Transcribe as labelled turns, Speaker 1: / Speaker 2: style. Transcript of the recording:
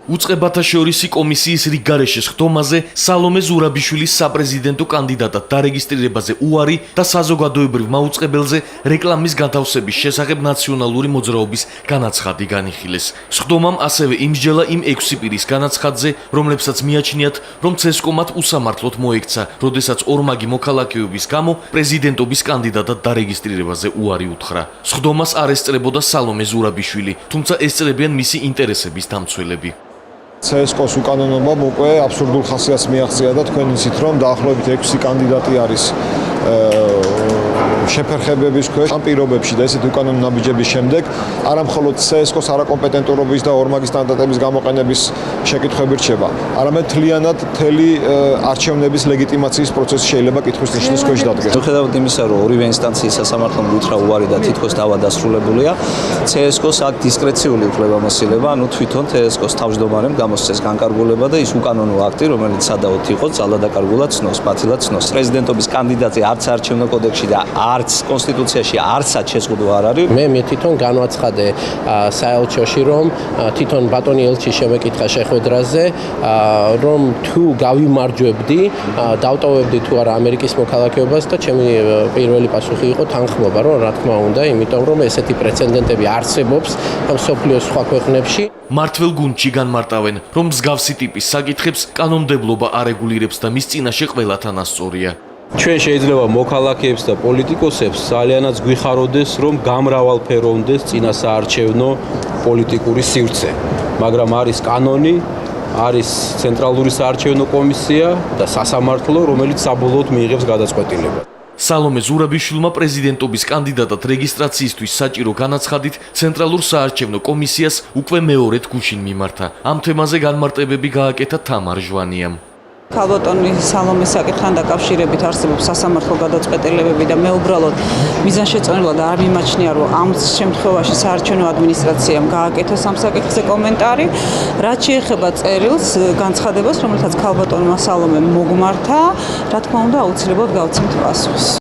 Speaker 1: უწყებათა შორისი კომისიის რიგგარეშე სხდომაზე სალომე ზურაბიშვილის საპრეზიდენტო კანდიდატად დარეგისტრირებაზე უარი და საზოგადოებრივ მაუწყებელზე რეკლამის განთავსების შესახებ ნაციონალური მოძრაობის განაცხადი განიხილეს. სხდომამ ასევე იმსჯელა იმ 6 პირის განაცხადზე, რომლებსაც მიაჩნიათ, რომ ცესკომად უსამართლოდ მოექცა, როდესაც ორმაგი მოქალაქეობის გამო პრეზიდენტობის კანდიდატად დარეგისტრირებაზე უარი უთხრა. სხდომას არ ესწრებოდა სალომე ზურაბიშვილი, თუმცა ესწრებიან მისი ინტერესების დამცველები.
Speaker 2: CSKO-ს უკანონობამ უკვე აბსურდულ ხასიათს მიაღწია და თქვენ იცით, რომ დაახლოებით 6 კანდიდატი არის შეფერხებების ქვეშ ამ პირობებში და ესეთი უკანონო ნაბიჯების შემდეგ არა მხოლოდ CSKO-ს არაკომპეტენტურობის და ორმაგი სტანდარტების გამოყენების შეკითხვები რჩება, არამედ მთლიანად მთელი არჩევნების ლეგიტიმაციის პროცესი შეიძლება კითხვის ნიშნის ქვეშ დადგეს.
Speaker 3: მიუხედავად იმისა, რომ ორივე ინსტანციის სასამართლომ უთხრა უარი და თითქოს დავა დასრულებულია, CSKO-ს აქ დისკრეციული უფლებამოსილება, ანუ თვითონ CSKO-ს თავმჯდომარემ გამოსცეს განკარგულება და ის უკანონო აქტი, რომელიც სადავოდ იყო, ძალადაკარგულად ცნობს, პათილად ცნობს. პრეზიდენტობის კანდიდატი არც არჩევნო კოდექსში და არც კონსტიტუციაში არცად შეზღუდვა არ არის.
Speaker 4: მე თვითონ განვაცხადე საელჩოში, რომ თვითონ ბატონი ელჩი შემეკითხა შეხვედრაზე, რომ თუ გავიმარჯვებდი, დავტოვებდი თუ არა ამერიკის მოქალაქეობას და ჩემი პირველი პასუხი იყო თანხმობა, რომ რა თქმა უნდა, იმიტომ რომ ესეთი პრეცედენტები არსებობს მსოფლიოს სხვა ქვეყნებში.
Speaker 1: მართლ გუნდში განმარტავენ, რომ მსგავსი ტიპის საკითხებს კანონმდებლობა არეგულირებს და მის წინაშე ყველათან ასწორია.
Speaker 5: ჩვენ შეიძლება მოქალაქეებს და პოლიტიკოსებს ძალიანაც გვიხაროდეს, რომ გამრავალფეროვნდეს წინასაარჩევნო პოლიტიკური სივრცე, მაგრამ არის კანონი, არის ცენტრალური საარჩევნო კომისია და სასამართლო, რომელიც საბოლოოდ მიიღებს გადაწყვეტილებას.
Speaker 1: სალომე ზურაბიშვილმა პრეზიდენტობის კანდიდატად რეგისტრაციისთვის საჭირო განაცხადით ცენტრალურ საარჩევნო კომისიას უკვე მეორედ გუშინ მიმართა. ამ თემაზე განმარტებები გააკეთა თამარ ჟვანიამ.
Speaker 6: ქალბატონი სალომეს საკითხთან დაკავშირებით არსებობს სასამართლო გადაწყვეტილებები და მე უბრალოდ მიზანშეწონილად არ მიმაჩნია, რომ ამ შემთხვევაში საარჩევნო ადმინისტრაციამ გააკეთა ამ საკითხზე კომენტარი. რაც შეეხება წერილს, განცხადებას, რომელთაც ქალბატონმა სალომემ მოგმართა, რა თქმა უნდა, აუცილებლად გავცემთ პასუხს.